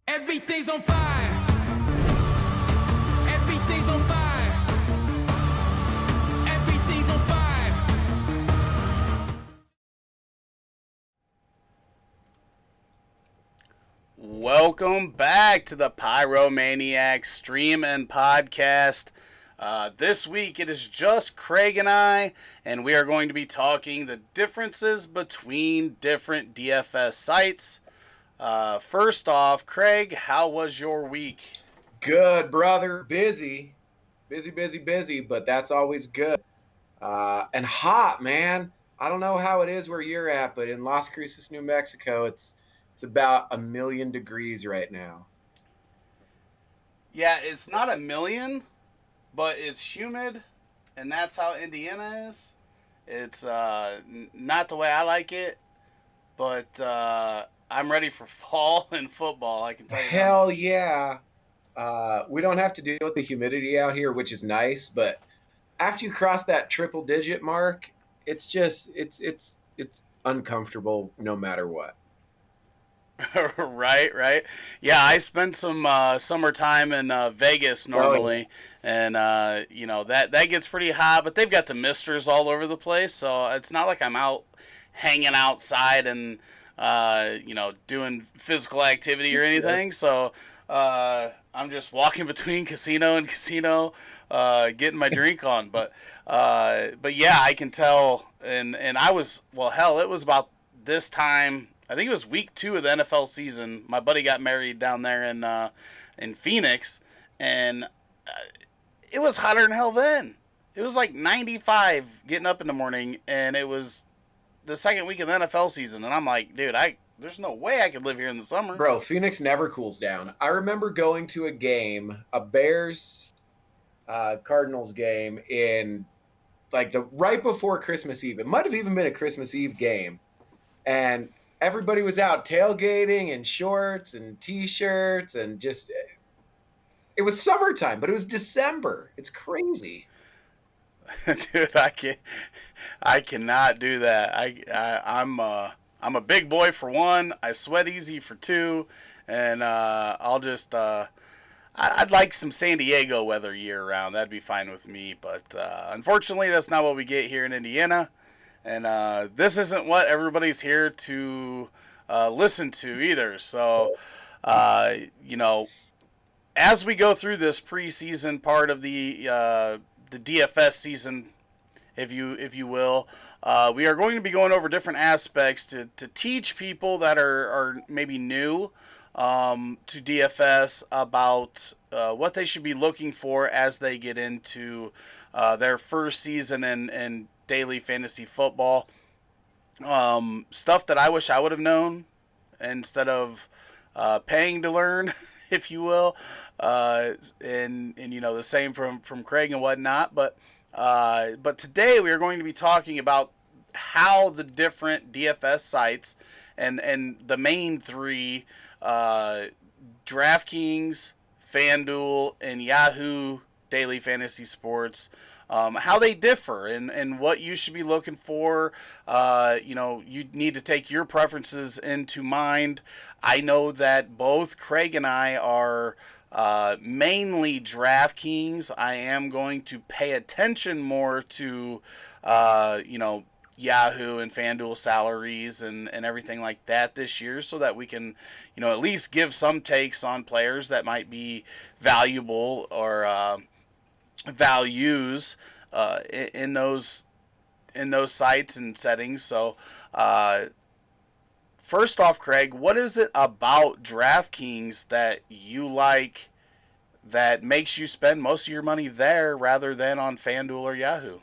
Everything's on fire. Everything's on fire. Everything's on fire. Welcome back to the Pyromaniacs stream and podcast. This week it is just Craig and I, and we are going to be talking the differences between different DFS sites. First off, Craig, how was your week? Good, brother. Busy, but that's always good. And hot, man. I don't know how it is where you're at, but in Las Cruces, New Mexico, it's about 1,000,000 degrees right now. Yeah, it's not 1,000,000, but it's humid, and that's how Indiana is. It's not the way I like it, but I'm ready for fall and football. I can tell you that Hell much. yeah. We don't have to deal with the humidity out here, which is nice, but after you cross that triple digit mark, it's uncomfortable no matter what. Right. Yeah, I spent some summertime in Vegas Oh yeah. normally, and that gets pretty hot. But they've got the misters all over the place, so it's not like I'm out hanging outside and doing physical activity or Sure. anything. So I'm just walking between casino and casino, getting my drink on. But yeah, I can tell, and I was, well, hell, it was about this time. I think it was week 2 of the NFL season. My buddy got married down there in Phoenix, and it was hotter than hell then. It was like 95 getting up in the morning, and it was the second week of the NFL season, and I'm like, dude, there's no way I could live here in the summer. Bro, Phoenix never cools down. I remember going to a game, a Bears Cardinals game in like the right before Christmas Eve. It might have even been a Christmas Eve game. And everybody was out tailgating in shorts and t-shirts and just it was summertime, but it was December. It's crazy. Dude, I cannot do that. I'm a big boy for one. I sweat easy for two, and I'll just I'd like some San Diego weather year round. That'd be fine with me. But unfortunately, that's not what we get here in Indiana, and this isn't what everybody's here to listen to either. So, uh, you know, as we go through this preseason part of the DFS season, if you will, we are going to be going over different aspects to teach people that are maybe new to DFS about what they should be looking for as they get into their first season in daily fantasy football. Stuff that I wish I would have known instead of paying to learn, if you will, and the same from Craig and whatnot. But today we are going to be talking about how the different DFS sites and the main three, DraftKings, FanDuel, and Yahoo Daily Fantasy Sports, how they differ and what you should be looking for. You need to take your preferences into mind. I know that both Craig and I are mainly DraftKings. I am going to pay attention more to, Yahoo and FanDuel salaries and everything like that this year so that we can, at least give some takes on players that might be valuable or values in those sites and settings. So, uh, first off, Craig, what is it about DraftKings that you like that makes you spend most of your money there rather than on FanDuel or Yahoo?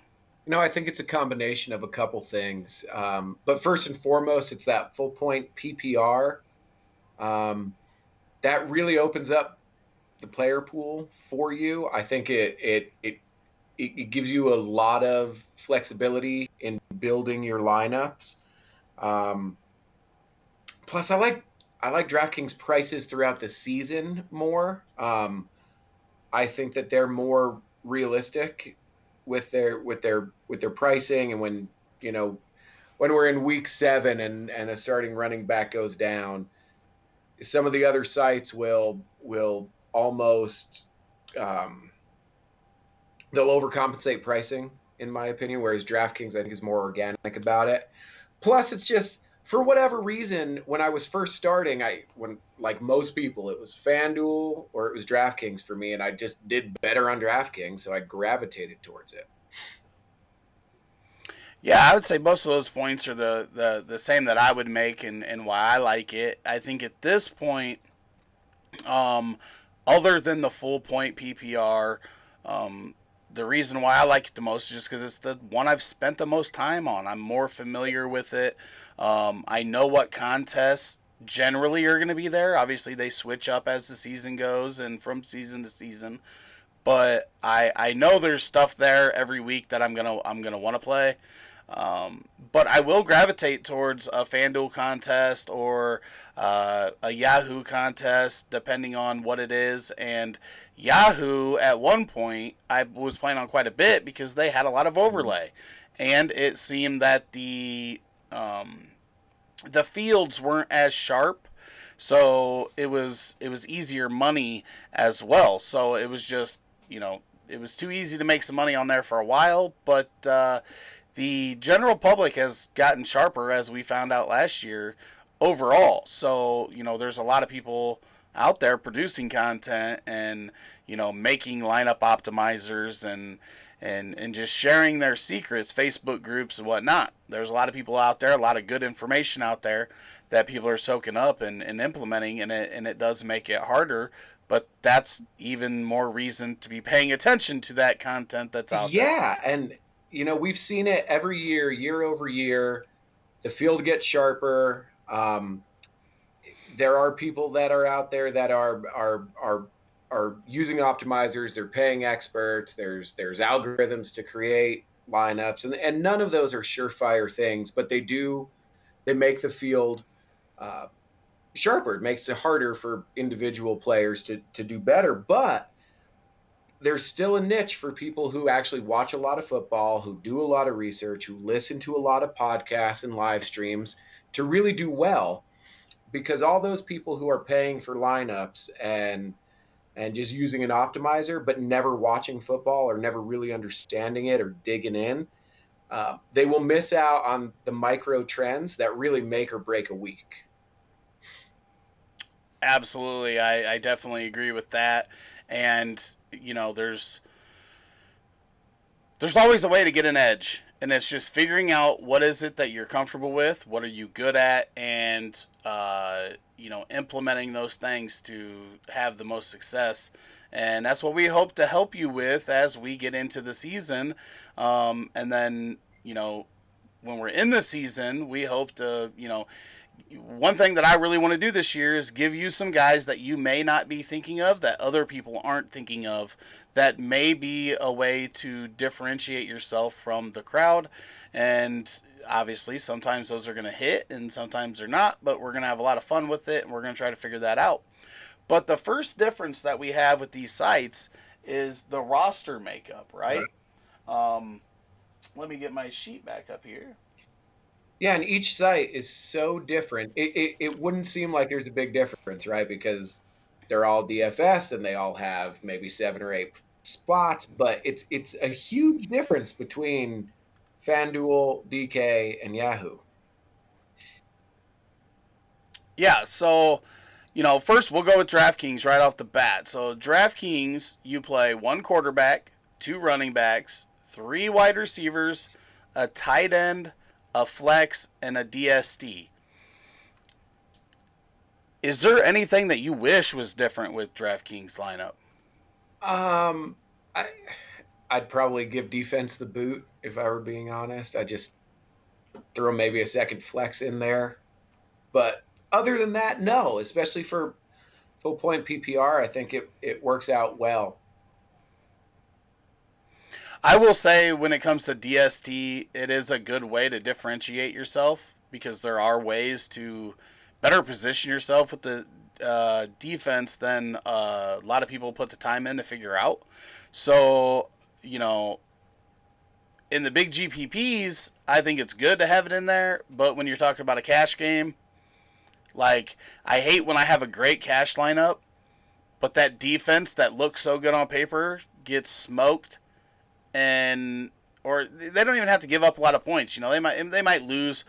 I think it's a combination of a couple things. But first and foremost, it's that full point PPR. Um, that really opens up the player pool for you. I think it gives you a lot of flexibility in building your lineups. Um, Plus, I like DraftKings prices throughout the season more. I think that they're more realistic with their pricing, and when we're in week 7 and a starting running back goes down, some of the other sites will almost they'll overcompensate pricing, in my opinion, whereas DraftKings, I think, is more organic about it. Plus, it's just, for whatever reason, when I was first starting, when like most people, it was FanDuel or it was DraftKings for me, and I just did better on DraftKings, so I gravitated towards it. Yeah, I would say most of those points are the same that I would make, and why I like it. I think at this point, um, other than the full point PPR, um, the reason why I like it the most is just because it's the one I've spent the most time on. I'm more familiar with it. I know what contests generally are going to be there. Obviously, they switch up as the season goes and from season to season. But I know there's stuff there every week that I'm gonna want to play. But I will gravitate towards a FanDuel contest or a Yahoo contest, depending on what it is. And Yahoo, at one point, I was playing on quite a bit because they had a lot of overlay, and it seemed that the fields weren't as sharp, so it was easier money as well. So it was just, it was too easy to make some money on there for a while, but the general public has gotten sharper, as we found out last year, overall. So, there's a lot of people out there producing content and, making lineup optimizers and just sharing their secrets, Facebook groups and whatnot. There's a lot of people out there, a lot of good information out there that people are soaking up and implementing, and it does make it harder. But that's even more reason to be paying attention to that content that's out there. Yeah, and we've seen it every year, year over year. The field gets sharper. There are people that are out there that are using optimizers. They're paying experts. There's algorithms to create lineups, and none of those are surefire things, but they make the field uh, sharper. It makes it harder for individual players to do better, but there's still a niche for people who actually watch a lot of football, who do a lot of research, who listen to a lot of podcasts and live streams to really do well, because all those people who are paying for lineups and just using an optimizer but never watching football or never really understanding it or digging in, they will miss out on the micro trends that really make or break a week. Absolutely, I definitely agree with that. And there's always a way to get an edge, and it's just figuring out what is it that you're comfortable with, what are you good at, and implementing those things to have the most success. And that's what we hope to help you with as we get into the season. And then, when we're in the season, we hope to, one thing that I really want to do this year is give you some guys that you may not be thinking of, that other people aren't thinking of, that may be a way to differentiate yourself from the crowd. And obviously, sometimes those are going to hit and sometimes they're not, but we're going to have a lot of fun with it and we're going to try to figure that out. But the first difference that we have with these sites is the roster makeup, right? Let me get my sheet back up here. Yeah, and each site is so different. It wouldn't seem like there's a big difference, right? Because they're all DFS and they all have maybe 7 or 8 spots, but it's a huge difference between FanDuel, DK, and Yahoo. Yeah, so first we'll go with DraftKings right off the bat. So DraftKings, you play one quarterback, two running backs, three wide receivers, a tight end, a flex, and a DST. Is there anything that you wish was different with DraftKings lineup? Um, I I'd probably give defense the boot if I were being honest. I just throw maybe a second flex in there, but other than that, no. Especially for full point PPR, I think it works out well. I will say when it comes to DST, it is a good way to differentiate yourself because there are ways to better position yourself with the defense than a lot of people put the time in to figure out. So, you know, in the big GPPs, I think it's good to have it in there, but when you're talking about a cash game, Like, I hate when I have a great cash lineup, but that defense that looks so good on paper gets smoked, and or they don't even have to give up a lot of points. They might lose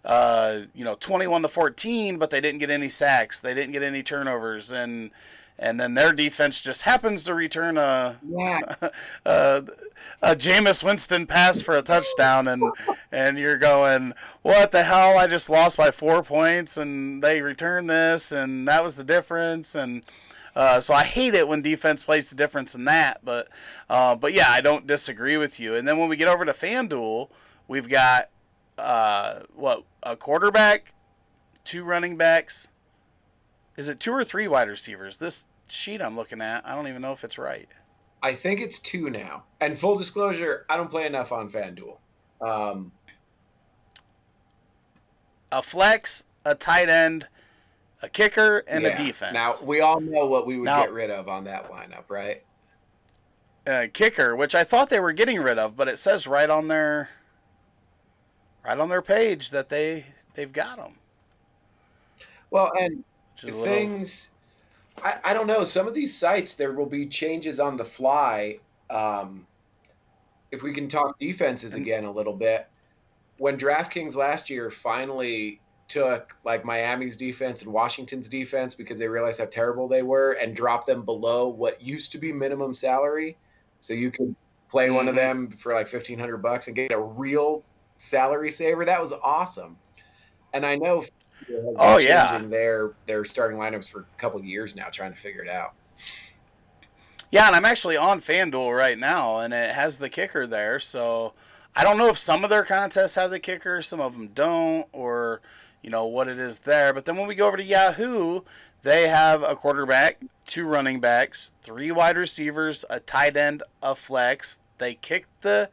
21-14, but they didn't get any sacks. They didn't get any turnovers, and then their defense just happens to return Yeah. a, a Jameis Winston pass for a touchdown, and you're going, what the hell? I just lost by 4 points, and they returned this, and that was the difference, and so I hate it when defense plays the difference in that, but yeah, I don't disagree with you. And then when we get over to FanDuel, we've got a quarterback, 2 running backs. Is it 2 or 3 wide receivers? This sheet I'm looking at, I don't even know if it's right. I think it's 2 now. And full disclosure, I don't play enough on FanDuel. A flex, a tight end, a kicker, and a Yeah. defense. Now, we all know what we would get rid of on that lineup, right? Kicker, which I thought they were getting rid of, but it says right on their page that they've got them. Well, and things, I don't know. Some of these sites, there will be changes on the fly. If we can talk defenses again a little bit, when DraftKings last year finally took like Miami's defense and Washington's defense because they realized how terrible they were and dropped them below what used to be minimum salary, so you could play one of them for like $1,500 and get a real salary saver. That was awesome. And I know changing their starting lineups for a couple of years now, trying to figure it out. Yeah, and I'm actually on FanDuel right now, and it has the kicker there. So I don't know if some of their contests have the kicker, some of them don't, or what it is there. But then when we go over to Yahoo, they have a quarterback, 2 running backs, 3 wide receivers, a tight end, a flex. They kick the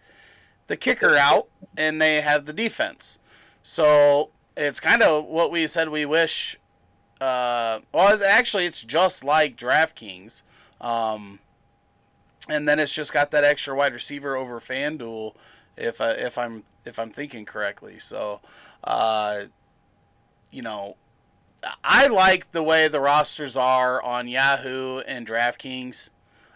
kicker out, and they have the defense. So it's kind of what we said we wish. It's just like DraftKings. And then it's just got that extra wide receiver over FanDuel, if I'm thinking correctly. So, I like the way the rosters are on Yahoo and DraftKings.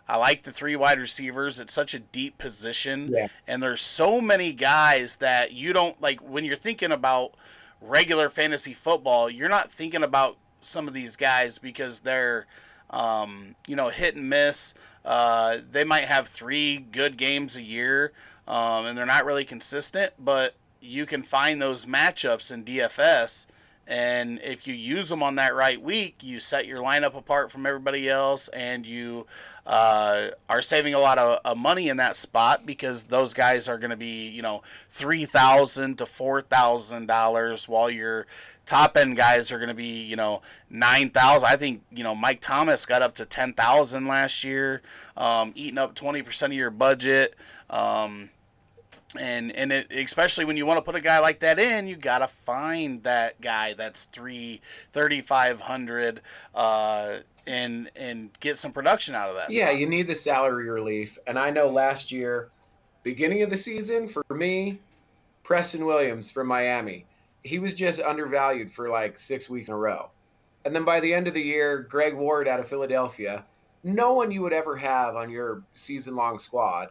I like the 3 wide receivers. It's such a deep position, and there's so many guys that you don't like when you're thinking about regular fantasy football. You're not thinking about some of these guys because they're hit and miss. They might have 3 good games a year, and they're not really consistent, but you can find those matchups in DFS, and if you use them on that right week, you set your lineup apart from everybody else, and you are saving a lot of money in that spot because those guys are going to be, $3,000 to $4,000, while your top end guys are going to be, $9,000. I think, Mike Thomas got up to $10,000 last year, eating up 20% of your budget. And especially when you want to put a guy like that in, you got to find that guy that's $3,500 and get some production out of that. Yeah, spot. You need the salary relief. And I know last year, beginning of the season, for me, Preston Williams from Miami, he was just undervalued for like 6 weeks in a row. And then by the end of the year, Greg Ward out of Philadelphia, no one you would ever have on your season-long squad,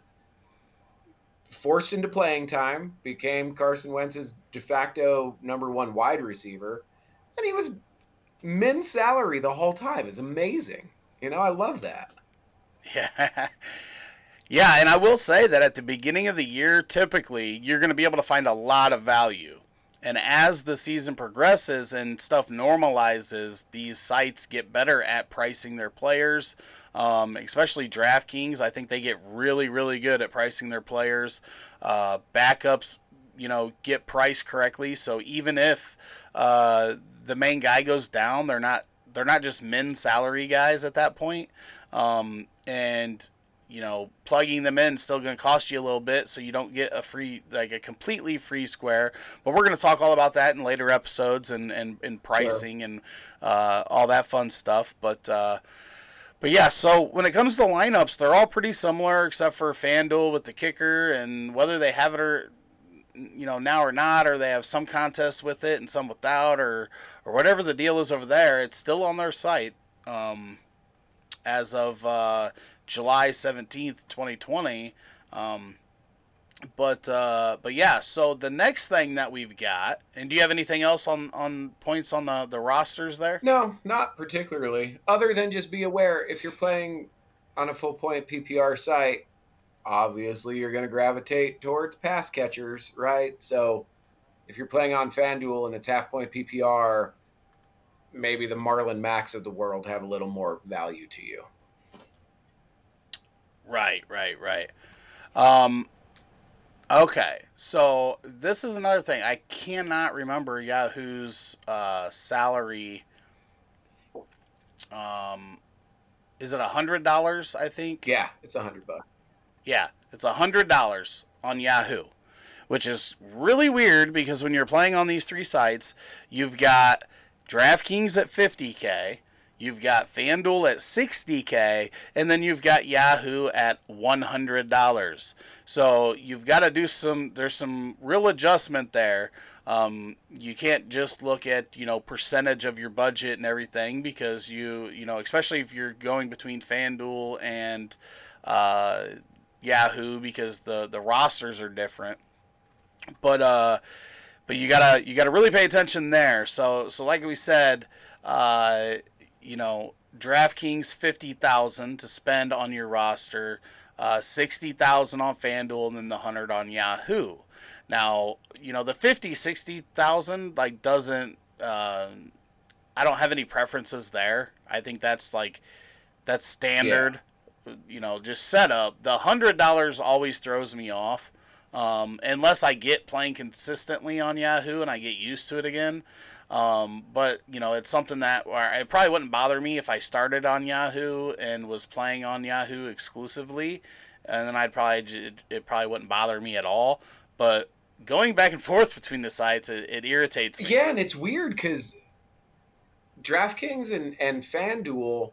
forced into playing time, became Carson Wentz's de facto number 1 wide receiver, and he was min salary the whole time. It's amazing. I love that. Yeah. Yeah, and I will say that at the beginning of the year, typically, you're going to be able to find a lot of value. And as the season progresses and stuff normalizes, these sites get better at pricing their players, especially DraftKings. I think they get really, really good at pricing their players. Backups, get priced correctly. So even if the main guy goes down, they're not just min salary guys at that point. And plugging them in is still going to cost you a little bit, so you don't get a completely free square. But we're going to talk all about that in later episodes and pricing and all that fun stuff. But yeah, so when it comes to lineups, they're all pretty similar except for FanDuel with the kicker, and whether they have it or now or not, or they have some contests with it and some without, or whatever the deal is over there. It's still on their site as of July 17th, 2020. Um, but yeah. So the next thing that we've got, and do you have anything else on points on the rosters there? No, not particularly. Other than just be aware if you're playing on a full point PPR site, obviously you're going to gravitate towards pass catchers, right? So if you're playing on FanDuel and it's half point PPR, maybe the Marlon Macks of the world have a little more value to you. Right, right, right. Um, okay, so this is another thing. I cannot remember Yahoo's salary. Um, is it $100? I think. Yeah, it's $100. Yeah, it's $100 on Yahoo, which is really weird because when you're playing on these three sites, you've got DraftKings at 50K, you've got FanDuel at 60K, and then you've got Yahoo at $100. So you've got to do there's some real adjustment there. You can't just look at, percentage of your budget and everything because especially if you're going between FanDuel and uh, Yahoo because the rosters are different. But you gotta really pay attention there. So like we said, uh, DraftKings 50,000 to spend on your roster, 60,000 on FanDuel, and then the 100 on Yahoo. Now the 50, 60,000 like doesn't. I don't have any preferences there. I think that's standard. Just setup. The $100 always throws me off. Unless I get playing consistently on Yahoo and I get used to it again. But it's something that it probably wouldn't bother me if I started on Yahoo and was playing on Yahoo exclusively, and then it probably wouldn't bother me at all. But going back and forth between the sites, it irritates me. Yeah, and it's weird because DraftKings and FanDuel,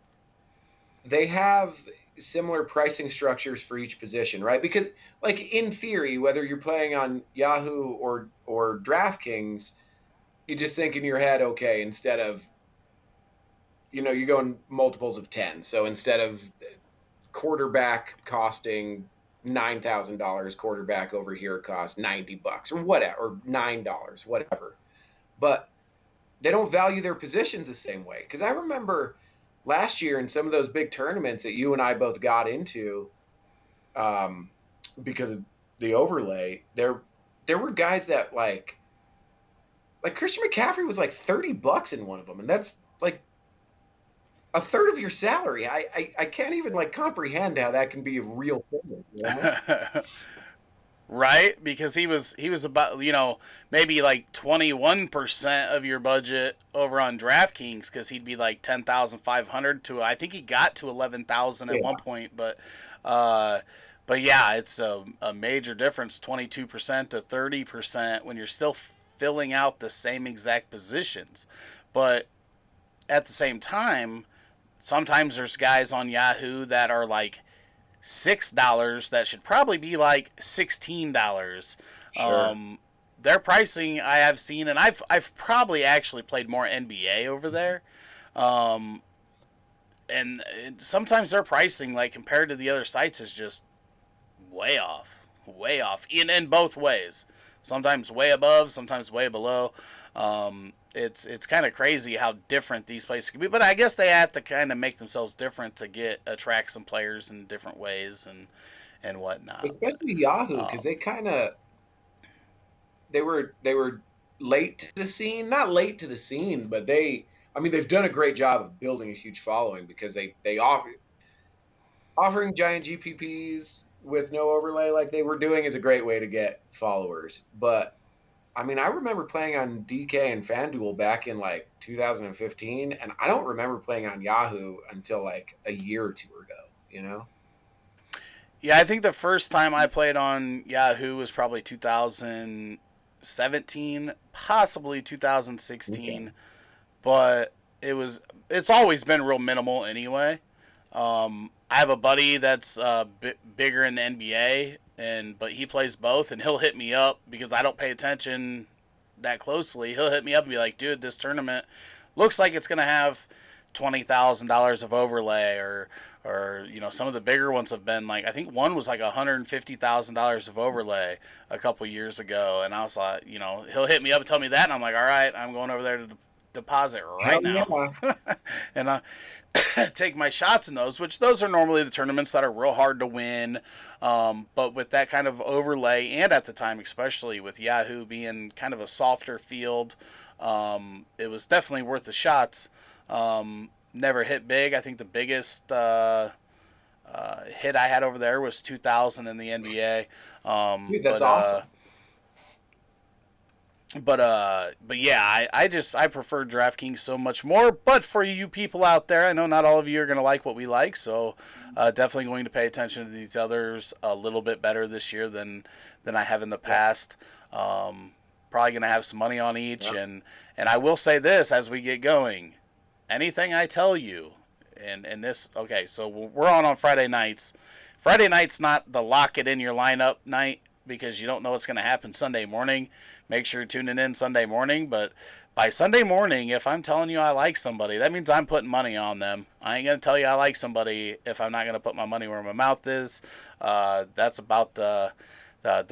they have similar pricing structures for each position, right? Because like in theory, whether you're playing on Yahoo or DraftKings, you just think in your head, okay, instead of you're going multiples of 10. So instead of quarterback costing $9,000, quarterback over here costs $90 or whatever, or $9, whatever. But they don't value their positions the same way. Because I remember last year in some of those big tournaments that you and I both got into, because of the overlay, there were guys that like Christian McCaffrey was like $30 in one of them, and that's like a third of your salary. I can't even like comprehend how that can be a real thing. Right? Because he was about maybe like 21% of your budget over on DraftKings because he'd be like 10,500 to I think he got to 11,000 at one point, but yeah, it's a major difference, 22% to 30% when you're still filling out the same exact positions. But at the same time, sometimes there's guys on Yahoo that are like $6 that should probably be like $16. Sure. Their pricing I have seen, and I've probably actually played more NBA over there, um, and sometimes their pricing, like compared to the other sites, is just way off in both ways. Sometimes way above, sometimes way below. It's kind of crazy how different these places can be, but I guess they have to kind of make themselves different to attract some players in different ways and whatnot. Especially Yahoo, because Um, they were late to the scene. Not late to the scene, but they've done a great job of building a huge following because they offering giant GPPs with no overlay like they were doing is a great way to get followers. But I remember playing on DK and FanDuel back in like 2015, and I don't remember playing on Yahoo until like a year or two ago. yeah, I think the first time I played on Yahoo was probably 2017, possibly 2016, Okay. but it's always been real minimal anyway. I have a buddy that's bigger in the NBA, but he plays both, and he'll hit me up because I don't pay attention that closely. He'll hit me up and be like, dude, this tournament looks like it's gonna have $20,000 of overlay, or some of the bigger ones have been like, I think one was like $150,000 of overlay a couple years ago, and I was like, he'll hit me up and tell me that, and I'm like, all right, I'm going over there to deposit Hell right now. yeah. And I take my shots in those, which those are normally the tournaments that are real hard to win. But with that kind of overlay, and at the time, especially with Yahoo being kind of a softer field, it was definitely worth the shots. Never hit big. I think the biggest hit I had over there was 2,000 in the NBA. Dude, that's awesome. But yeah, I prefer DraftKings so much more. But for you people out there, I know not all of you are going to like what we like, so definitely going to pay attention to these others a little bit better this year than I have in the past. Probably going to have some money on each, and I will say this as we get going: anything I tell you, and this, okay, so we're on Friday nights. Friday night's not the lock it in your lineup night because you don't know what's going to happen Sunday morning. Make sure you're tuning in Sunday morning. But by Sunday morning, if I'm telling you I like somebody, that means I'm putting money on them. I ain't going to tell you I like somebody if I'm not going to put my money where my mouth is. That's about the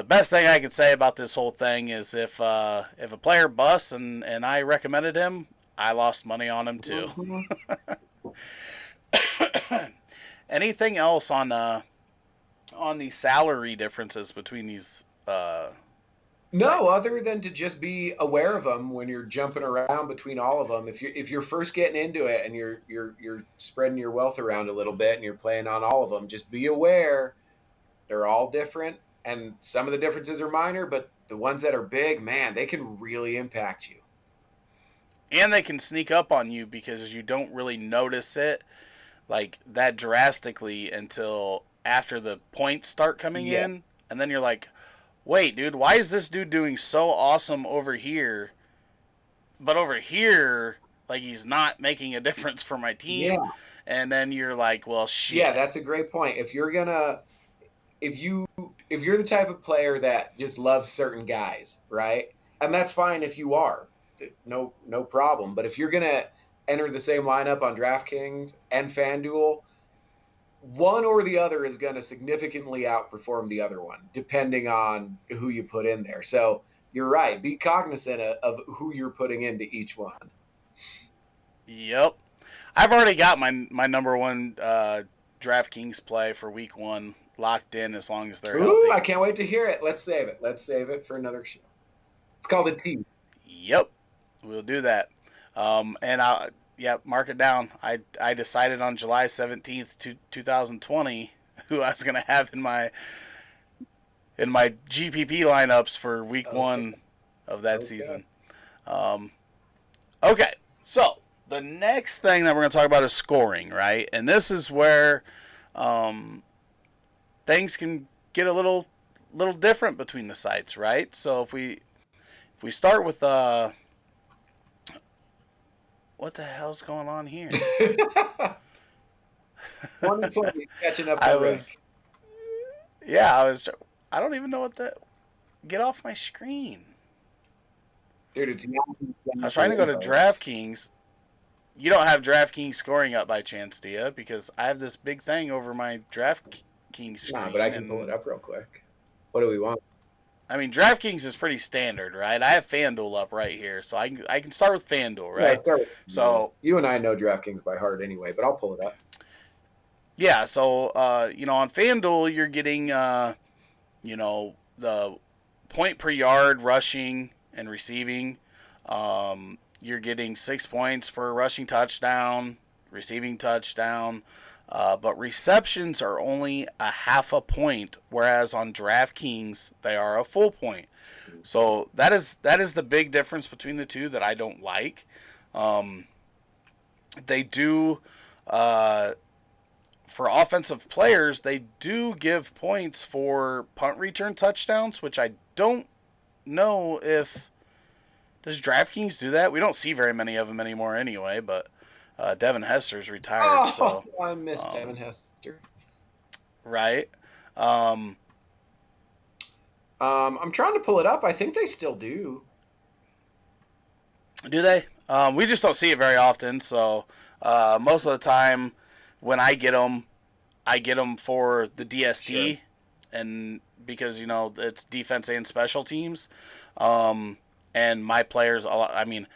best thing I can say about this whole thing is if a player busts and I recommended him, I lost money on him too. Anything else on the salary differences between these No, sites? other than to just be aware of them when you're jumping around between all of them. If you're first getting into it and you're spreading your wealth around a little bit and you're playing on all of them, just be aware they're all different, and some of the differences are minor, but the ones that are big, man, they can really impact you. And they can sneak up on you because you don't really notice it like that drastically until after the points start coming Yeah. in, and then you're like, wait, dude, why is this dude doing so awesome over here, but over here, like, he's not making a difference for my team? Yeah. And then you're like, well, Yeah, shit. that's a great point. If you're the type of player that just loves certain guys, right? And that's fine if you are. No problem. But if you're gonna enter the same lineup on DraftKings and FanDuel, one or the other is going to significantly outperform the other one, depending on who you put in there. So you're right. Be cognizant of who you're putting into each one. Yep. I've already got my number one DraftKings play for week one locked in as long as they're Ooh, healthy. I can't wait to hear it. Let's save it. Let's save it for another show. It's called a tease. Yep, we'll do that. And mark it down. I decided on July 17th, 2020, who I was gonna have in my GPP lineups for week one of that season. Um, okay, so the next thing that we're gonna talk about is scoring, right? And this is where things can get a little different between the sites, right? So if we start with what the hell's going on here? 2020 catching up I to Rick. was, I don't even know what that. Get off my screen. Dude, it's I was trying to go to DraftKings. You don't have DraftKings scoring up by chance, do you? Because I have this big thing over my DraftKings screen. Nah, but I can pull it up real quick. What do we want? I mean, DraftKings is pretty standard, right? I have FanDuel up right here, so I can start with FanDuel, right? Yeah, start with so you and I know DraftKings by heart anyway, but I'll pull it up. yeah, so on FanDuel you're getting the point per yard rushing and receiving. You're getting 6 points per rushing touchdown, receiving touchdown. But receptions are only a half a point, whereas on DraftKings they are a full point. So that is the big difference between the two that I don't like. They do, for offensive players, they do give points for punt return touchdowns, which I don't know if does DraftKings do that. We don't see very many of them anymore anyway, but. Devin Hester's retired, so I missed Devin Hester. Right. I'm trying to pull it up. I think they still do. Do they? We just don't see it very often. So most of the time, when I get them for the DST, Sure. and because it's defense and special teams, um, and my players. I mean,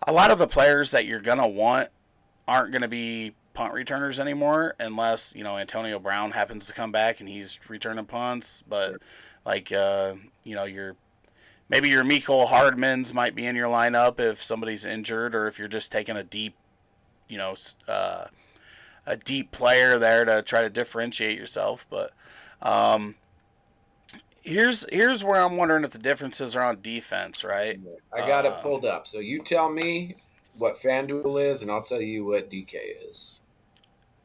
a lot of the players that you're gonna want aren't gonna be punt returners anymore, unless Antonio Brown happens to come back and he's returning punts. But Sure. like your maybe your Mecole Hardmans might be in your lineup if somebody's injured, or if you're just taking a deep, you know, uh, a deep player there to try to differentiate yourself. But um, here's where I'm wondering if the differences are on defense, right? I got it pulled up. So you tell me what FanDuel is, and I'll tell you what DK is.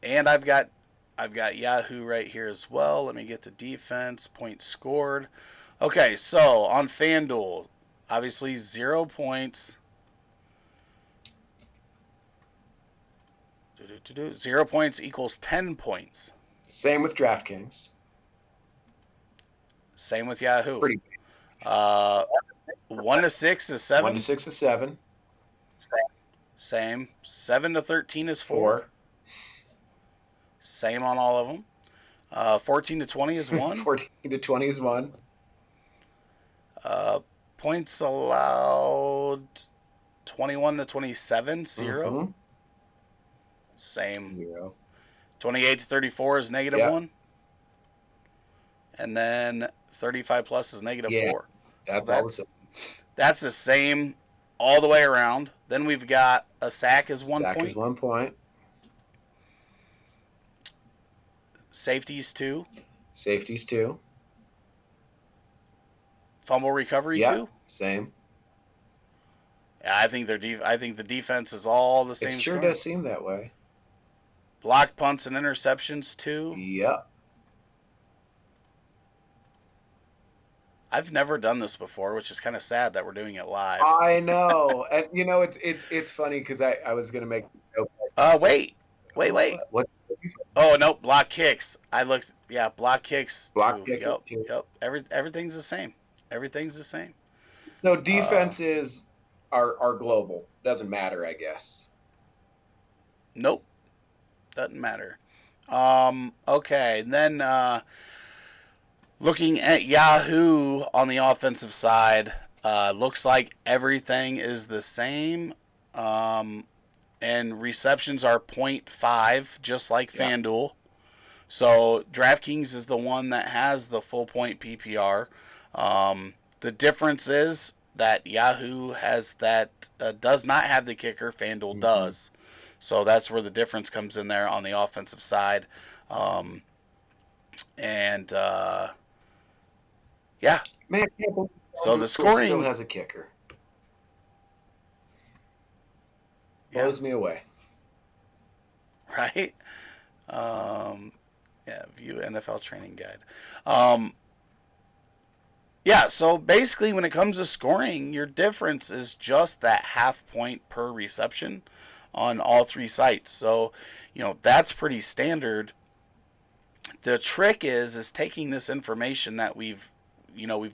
And I've got Yahoo right here as well. Let me get the defense points scored. Okay, so on FanDuel, obviously 0 points. 0 points equals 10 points. Same with DraftKings. Same with Yahoo. Pretty 1 to 6 is 1 to 7. 6 is 7. Same. 7 to 13 is 4. 4. Same on all of them. 14 to 20 is 1. 14 to 20 is 1. Points allowed 21 to 27, 0. Mhm. Same. 0. 28 to 34 is negative Yeah. 1. And then 35 plus is negative Yeah. 4. That's So all the same. that's the same all the way around. Then we've got a sack is 1 Sack point. is 1 point. Safeties 2. Safeties 2. Fumble recovery Yeah. 2. Same. Yeah, I think I think the defense is all the same. It sure scoring. does seem that way. Block punts and interceptions 2. Yep. I've never done this before, which is kind of sad that we're doing it live. I know. And it's funny because I was gonna make a joke. Wait. What Oh no, block kicks. I looked. Yeah, block kicks. block 2. kick Yep. too. Yep. Everything's the same. Everything's the same. So defenses are global. Doesn't matter, I guess. Nope. Doesn't matter. Okay. Then looking at Yahoo on the offensive side, looks like everything is the same. And receptions are 0.5, just like Yeah. FanDuel. So DraftKings is the one that has the full point PPR. The difference is that Yahoo has that does not have the kicker. FanDuel does. So that's where the difference comes in there on the offensive side. And yeah. Man, I can't believe So the FanDuel scoring still has a kicker. Blows me away. Right? Yeah, view NFL training guide. Yeah, so basically when it comes to scoring, your difference is just that half point per reception on all 3 sites. So, that's pretty standard. The trick is taking this information that we've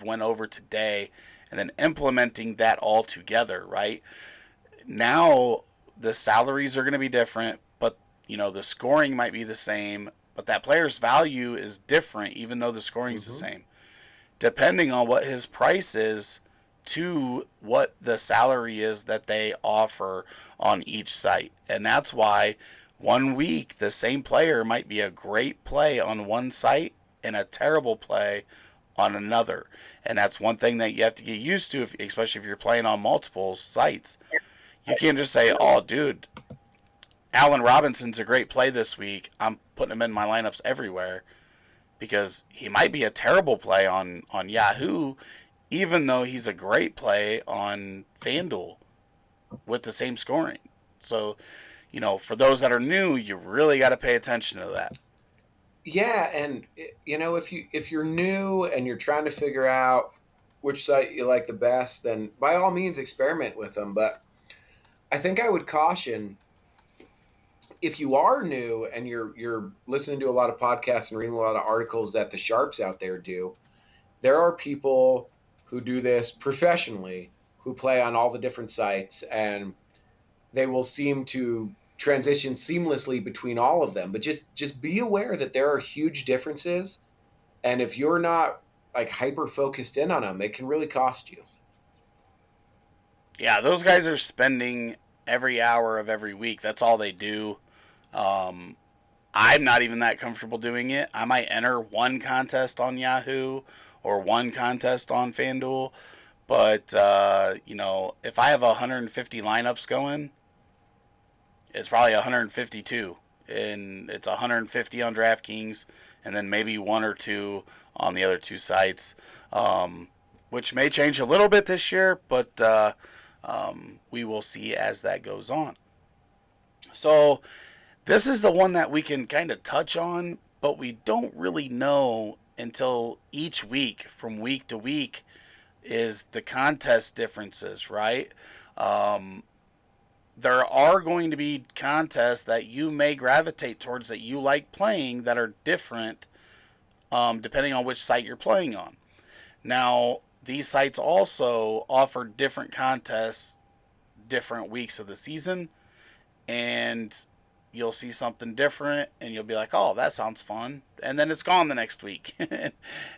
went over today and then implementing that all together, right? Now the salaries are going to be different, but the scoring might be the same, but that player's value is different even though the scoring is the same, depending on what his price is to what the salary is that they offer on each site. And that's why one week the same player might be a great play on one site and a terrible play on another. And that's one thing that you have to get used to, especially if you're playing on multiple sites. You can't just say, oh, dude, Allen Robinson's a great play this week. I'm putting him in my lineups everywhere, because he might be a terrible play on Yahoo, even though he's a great play on FanDuel with the same scoring. So, for those that are new, you really got to pay attention to that. Yeah, and if you're new and you're trying to figure out which site you like the best, then by all means experiment with them. But I think I would caution, if you are new and you're listening to a lot of podcasts and reading a lot of articles that the sharps out there do, There are people who do this professionally, who play on all the different sites, and they will seem to transition seamlessly between all of them. But just be aware that there are huge differences, and if you're not like hyper focused in on them, it can really cost you. Yeah, those guys are spending every hour of every week. That's all they do. Um, I'm not even that comfortable doing it. I might enter one contest on Yahoo or one contest on FanDuel, but if I have 150 lineups going, it's probably 152, and it's 150 on DraftKings, and then maybe one or two on the other two sites, which may change a little bit this year, but we will see as that goes on. So this is the one that we can kind of touch on, but we don't really know until each week, from week to week, is the contest differences, right? Um, there are going to be contests that you may gravitate towards that you like playing that are different depending on which site you're playing on. Now, these sites also offer different contests different weeks of the season, and you'll see something different and you'll be like, oh, that sounds fun, and then it's gone the next week.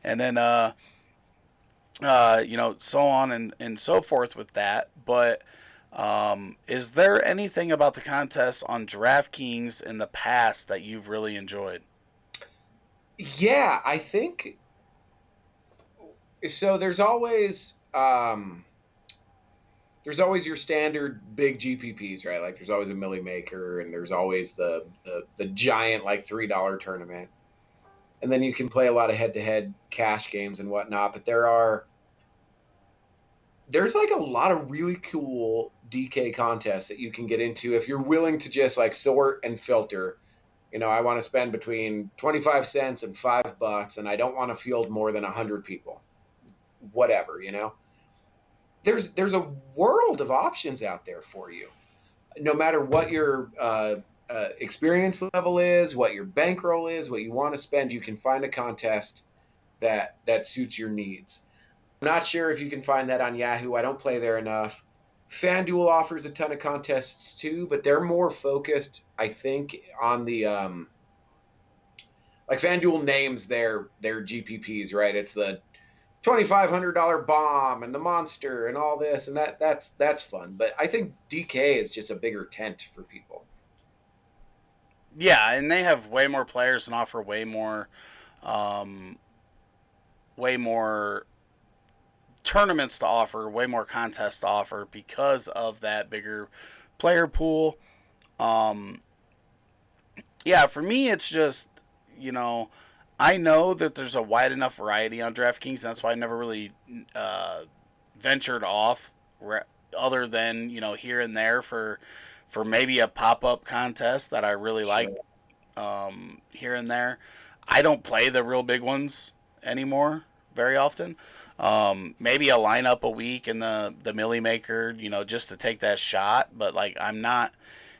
And then so on and so forth with that. But is there anything about the contest on DraftKings in the past that you've really enjoyed? Yeah, I think so. There's always your standard big GPPs, right? Like there's always a Millie Maker, and there's always the giant like $3 tournament, and then you can play a lot of head to head cash games and whatnot. But there's like a lot of really cool DK contests that you can get into if you're willing to just like sort and filter. I want to spend between 25 cents and $5, and I don't want to field more than 100 people. Whatever. There's a world of options out there for you. No matter what your experience level is, what your bankroll is, what you want to spend, you can find a contest that suits your needs. I'm not sure if you can find that on Yahoo. I don't play there enough. FanDuel offers a ton of contests too, but they're more focused, I think, on the like FanDuel names their GPPs, right? It's the $2,500 bomb and the monster and all this, and that's fun. But I think DK is just a bigger tent for people. Yeah, and they have way more players and offer um, way more tournaments to offer, way more contests to offer because of that bigger player pool. Um, yeah, for me, it's just, you know, I know that there's a wide enough variety on DraftKings. And that's why I never really uh, ventured off, other than here and there for maybe a pop up contest that I really like Sure. here and there. I don't play the real big ones anymore very often. Maybe a lineup a week in the Millie Maker, just to take that shot. But like, I'm not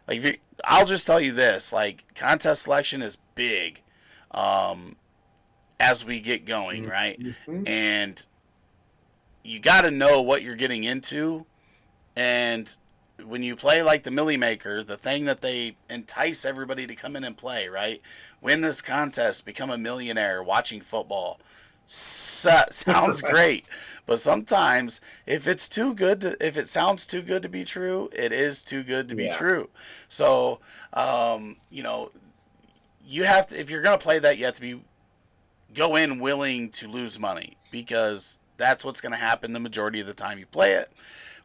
like, I'll just tell you this: like, contest selection is big as we get going, right? Mm-hmm. And you got to know what you're getting into. And when you play like the Millie Maker, the thing that they entice everybody to come in and play, right? Win this contest, become a millionaire watching football. Sounds great, but sometimes if it sounds too good to be true, it is too good to be Yeah. true. So, um, you know, you have to, if you're gonna play that, you have to go in willing to lose money, because that's what's going to happen the majority of the time you play it.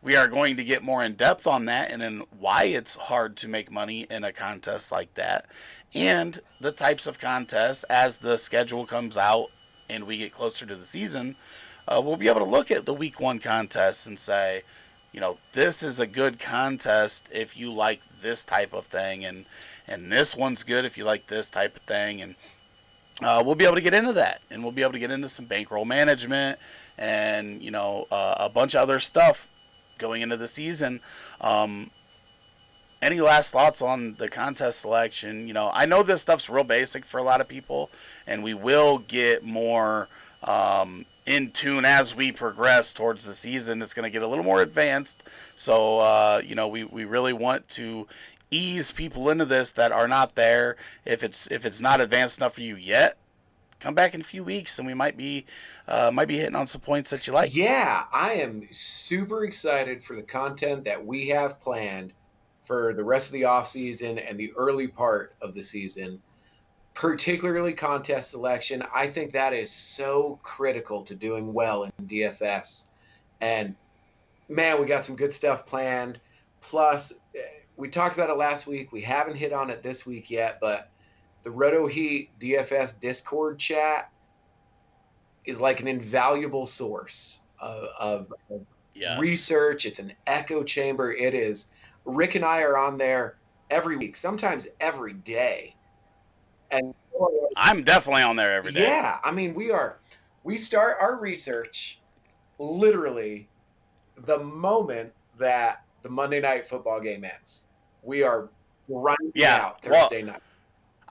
We are going to get more in depth on that and then why it's hard to make money in a contest like that, and the types of contests as the schedule comes out and we get closer to the season. We'll be able to look at the week one contests and say, this is a good contest if you like this type of thing, and this one's good if you like this type of thing, and we'll be able to get into that, and we'll be able to get into some bankroll management and a bunch of other stuff going into the season. Um, any last thoughts on the contest selection? I know this stuff's real basic for a lot of people, and we will get more in tune as we progress towards the season. It's going to get a little more advanced. So, we really want to ease people into this that are not there. If it's not advanced enough for you yet, come back in a few weeks and we might be hitting on some points that you like. Yeah, I am super excited for the content that we have planned for the rest of the off season and the early part of the season, particularly contest selection. I think that is so critical to doing well in DFS. And man, we got some good stuff planned. Plus, we talked about it last week. We haven't hit on it this week yet, but the Roto Heat DFS Discord chat is like an invaluable source of Yes. research. It's an echo chamber. It is. Rick and I are on there every week, sometimes every day. And I'm definitely on there every day. yeah, I mean, we start our research literally the moment that the Monday night football game ends. We are grinding Yeah. out Well, Thursday night.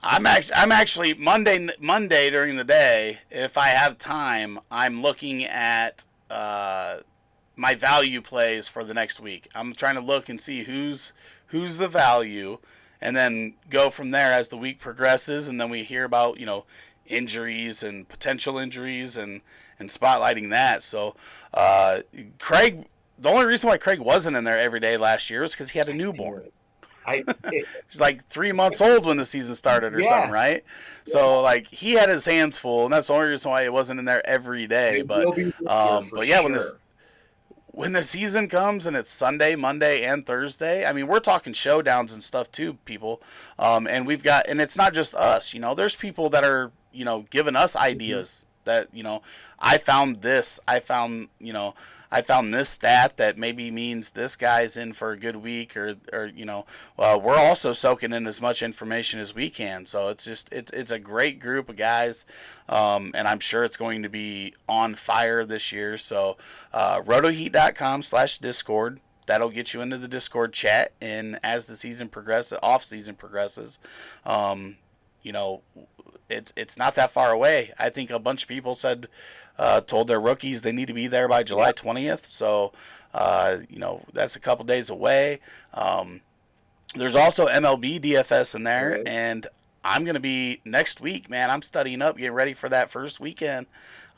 I'm actually Monday during the day. If I have time, I'm looking at my value plays for the next week. I'm trying to look and see who's the value, and then go from there as the week progresses, and then we hear about injuries and potential injuries and spotlighting that. So Craig, the only reason why Craig wasn't in there every day last year was because he had a newborn. I He's like 3 months old when the season started or something, yeah, right? So like he had his hands full, and that's the only reason why he wasn't in there every day. it will be this year for But yeah, when this sure. when the season comes and it's Sunday, Monday, and Thursday, I mean, we're talking showdowns and stuff too, people. And it's not just us. There's people that are, giving us Mhm. ideas that, I found this. I found this stat that maybe means this guy's in for a good week, we're also soaking in as much information as we can. So it's a great group of guys, and I'm sure it's going to be on fire this year. So rotoheat.com/discord. That'll get you into the Discord chat, and as the season progresses, off season progresses, um, you know, it's not that far away. I think a bunch of people told their rookies they need to be there by July Yep. 20th. So, that's a couple days away. There's also MLB DFS in There there, is. and I'm gonna be next week, man. I'm studying up, getting ready for that first weekend.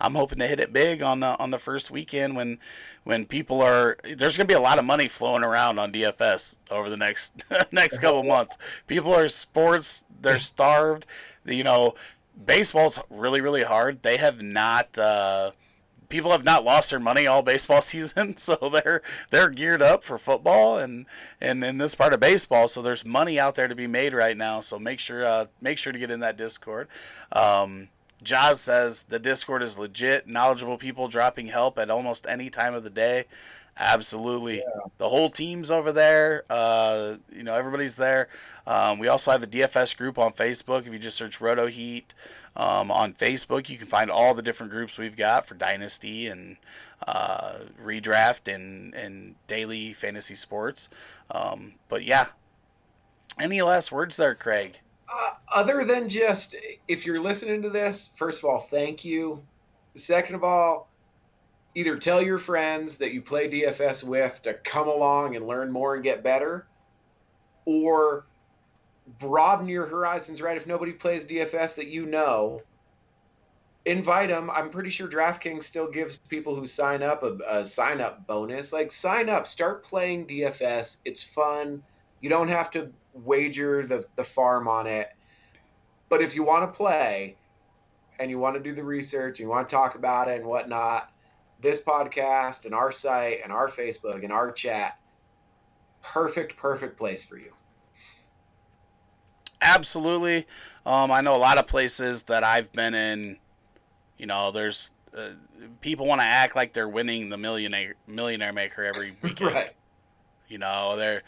I'm hoping to hit it big on the first weekend when people are there's gonna be a lot of money flowing around on DFS over the next next couple months. People are sports, they're starved. You know, Baseball's really really hard. They have not. People have not lost their money all baseball season, so they're geared up for football and in this part of baseball. So there's money out there to be made right now. So make sure to get in that Discord. Um, Jaz says the Discord is legit. Knowledgeable people dropping help at almost any time of the day. Absolutely. The whole team's over there. Everybody's there. We also have a DFS group on Facebook. If you just search Roto Heat on Facebook, you can find all the different groups we've got for Dynasty and Redraft and daily fantasy sports. But yeah, any last words there, Craig? Other than just if you're listening to this, first of all, thank you. Second of all, either tell your friends that you play DFS with to come along and learn more and get better, or broaden your horizons, right? If nobody plays DFS that invite them. I'm pretty sure DraftKings still gives people who sign up a sign up bonus. Like, sign up, start playing DFS. It's fun. You don't have to wager the farm on it. But if you want to play and you want to do the research, and you want to talk about it and whatnot, this podcast and our site and our Facebook and our chat, perfect place for you. Absolutely. I know a lot of places that I've been in. There's people want to act like they're winning the millionaire maker every weekend. Right. They're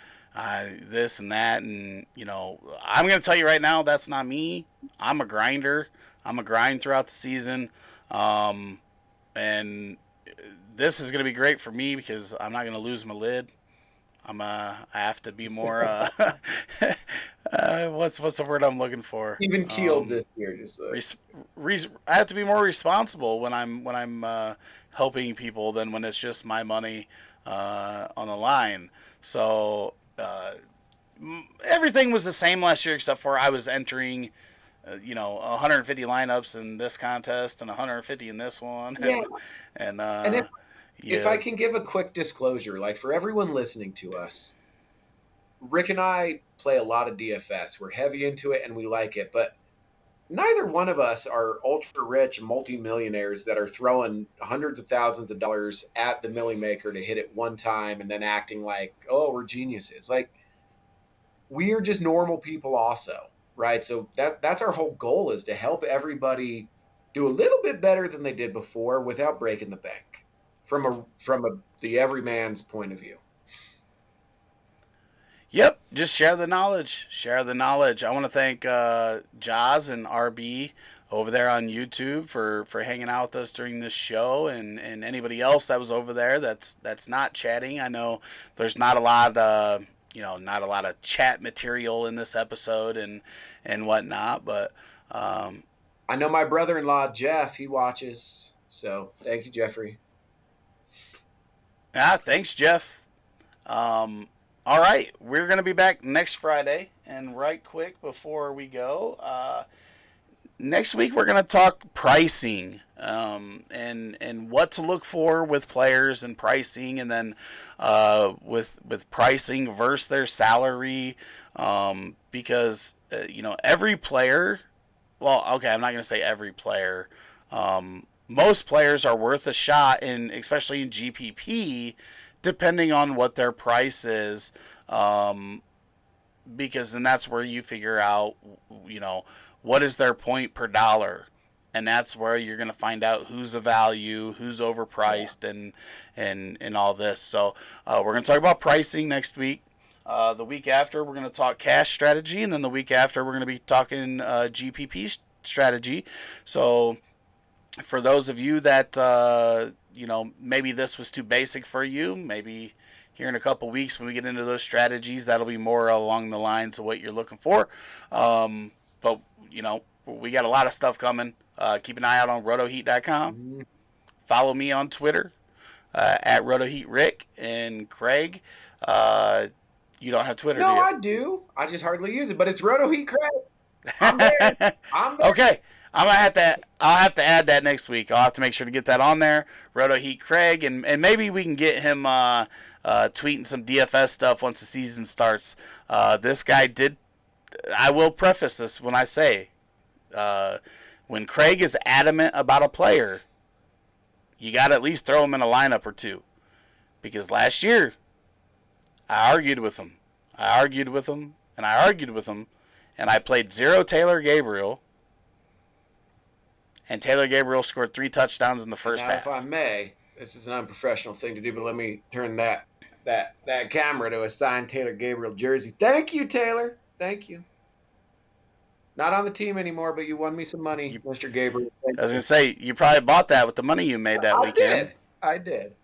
this and that, and I'm gonna tell you right now, that's not me. I'm a grinder. I'm a grind throughout the season, and this is gonna be great for me because I'm not gonna lose my lid. I have to be more What's the word I'm looking for? Even keeled this year, just I have to be more responsible when I'm helping people than when it's just my money on the line. So everything was the same last year except for I was entering 150 lineups in this contest and 150 in this one, yeah. and And if I yeah. can give a quick disclosure, like for everyone listening to us, Rick and I play a lot of DFS. We're heavy into it and we like it, but neither one of us are ultra rich multimillionaires that are throwing hundreds of thousands of dollars at the Millie Maker to hit it one time and then acting like, oh, we're geniuses. Like, we are just normal people also, right? So that's our whole goal, is to help everybody do a little bit better than they did before without breaking the bank from the everyman's point of view. Yep, just share the knowledge. Share the knowledge. I want to thank Jaws and RB over there on YouTube for hanging out with us during this show, and anybody else that was over there that's not chatting. I know there's not a lot not a lot of chat material in this episode and whatnot, but I know my brother-in-law Jeff, he watches, so thank you, Jeffrey. yeah, thanks, Jeff. All right, we're gonna be back next Friday, and right quick before we go, next week we're gonna talk pricing, and what to look for with players and pricing, and then with pricing versus their salary, because every player. Well, okay, I'm not gonna say every player. Most players are worth a shot, especially in GPP, depending on what their price is, um, because then that's where you figure out, you know, what is their point per dollar, and that's where you're going to find out who's a value, who's Yeah. overpriced, and all this. So we're going to talk about pricing next week. The week after, we're going to talk cash strategy, and then the week after, we're going to be talking GPP strategy. So for those of you that maybe this was too basic for you, maybe here in a couple weeks when we get into those strategies, that'll be more along the lines of what you're looking for. But we got a lot of stuff coming. Keep an eye out on rotoheat.com. Mhm. Follow me on Twitter at rotoheatrick, and Craig. Uh, you don't have Twitter, do No, you? I do. I just hardly use it, but it's Roto Heat Craig. I'm there. I'm there. Okay. I'll have to add that next week. I'll have to make sure to get that on there. Roto Heat Craig, and maybe we can get him tweeting some DFS stuff once the season starts. This guy did. I will preface this when I say, uh, when Craig is adamant about a player, you got to at least throw him in a lineup or two. Because last year, I argued with him. I argued with him, and I argued with him, and I played zero Taylor Gabriel, and Taylor Gabriel scored 3 touchdowns in the first Now, if I half. may, this is an unprofessional thing to do, but let me turn that camera to a signed Taylor Gabriel jersey. Thank you, Taylor. Thank you. Not on the team anymore, but you won me some money, You, Mr. Gabriel. Thank I was you. gonna say you probably bought that with the money you made that I weekend, did. I did.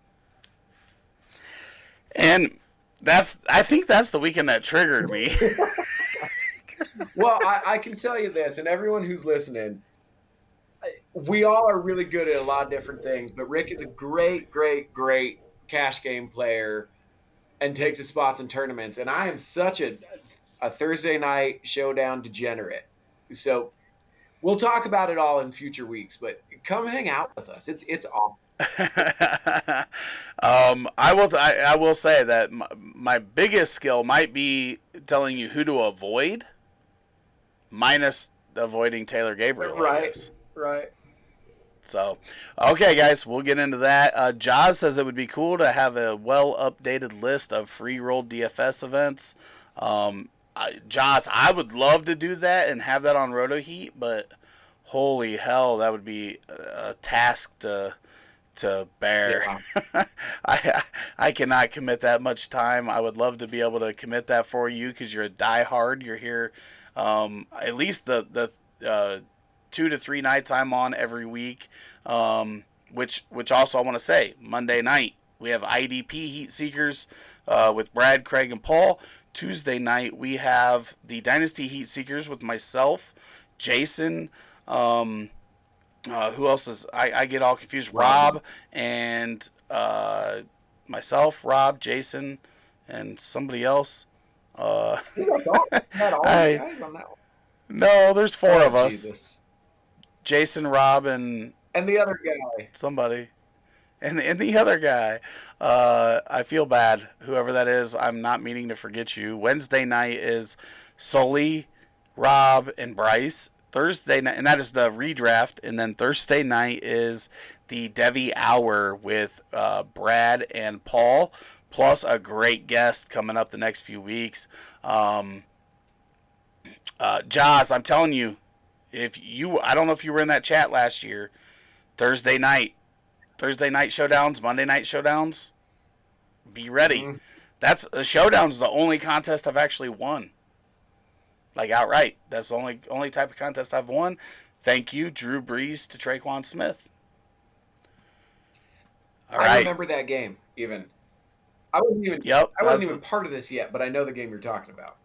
and I think that's the weekend that triggered me. Well, I can tell you this, and everyone who's listening, we all are really good at a lot of different things, but Rick is a great, great, great cash game player and takes his spots in tournaments. And I am such a Thursday night showdown degenerate. So we'll talk about it all in future weeks, but come hang out with us. It's awesome. I will say that my biggest skill might be telling you who to avoid, minus avoiding Taylor Gabriel, I Right, guess. right. So, okay, guys, we'll get into that. Jaws says it would be cool to have a well updated list of free roll DFS events. Jaws, I would love to do that and have that on Roto Heat, but holy hell, that would be a task to bear. Yeah. I cannot commit that much time. I would love to be able to commit that for you because you're a diehard. You're here at least the 2 to 3 nights I'm on every week. Which also I want to say Monday night we have IDP Heat Seekers with Brad, Craig, and Paul. Tuesday night, we have the Dynasty Heat Seekers with myself, Jason, who else is, I get all confused, Rob, and myself, Rob, Jason, and somebody else. You got all, you had all you I guys on that one. No, there's four Oh, of us. Jesus. Jason, Rob, and And the other guy. somebody. And the other guy. I feel bad. Whoever that is, I'm not meaning to forget you. Wednesday night is Sully, Rob, and Bryce. Thursday night, and that is the redraft. And then Thursday night is the Devi Hour with Brad and Paul, plus a great guest coming up the next few weeks. Jaws, I'm telling you, I don't know if you were in that chat last year. Thursday night showdowns, Monday night showdowns. Be ready. Mhm. That's a showdown's the only contest I've actually won, like outright. That's the only type of contest I've won. Thank you, Drew Brees to Traquan Smith. All I right. remember that game. Even I wasn't even. Yep. I wasn't even part of this yet, but I know the game you're talking about.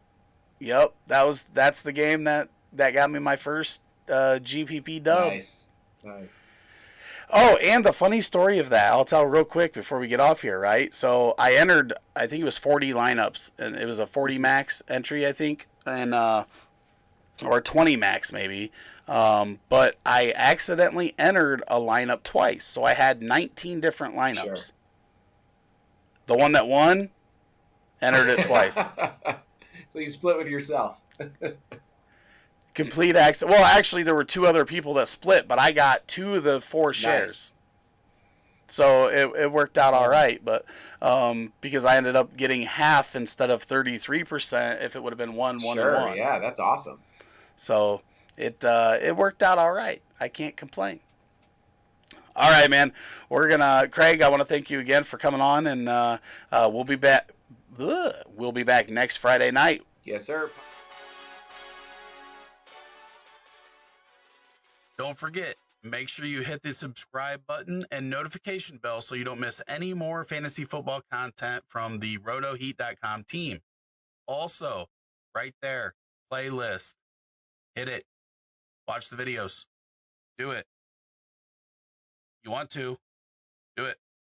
Yep. That's the game that got me my first GPP dub. Nice. Oh, and the funny story of that, I'll tell real quick before we get off here, right? So I entered, I think it was 40 lineups, and it was a 40 max entry, I think, and or 20 max maybe. But I accidentally entered a lineup twice, so I had 19 different lineups. Sure. The one that won, entered it twice. So you split with yourself. Complete accident. Well, actually, there were two other people that split, but I got 2 of the 4 shares. So it worked out all right, but because I ended up getting half instead of 33% if it would have been 1, 1, Sure, and 1. yeah, that's awesome. So it worked out all right. I can't complain. All right, man. Craig, I want to thank you again for coming on, and we'll be back. We'll be back next Friday night. Yes, sir. Don't forget, make sure you hit the subscribe button and notification bell so you don't miss any more fantasy football content from the rotoheat.com team. Also, right there, playlist. Hit it. Watch the videos. Do it. You want to. Do it.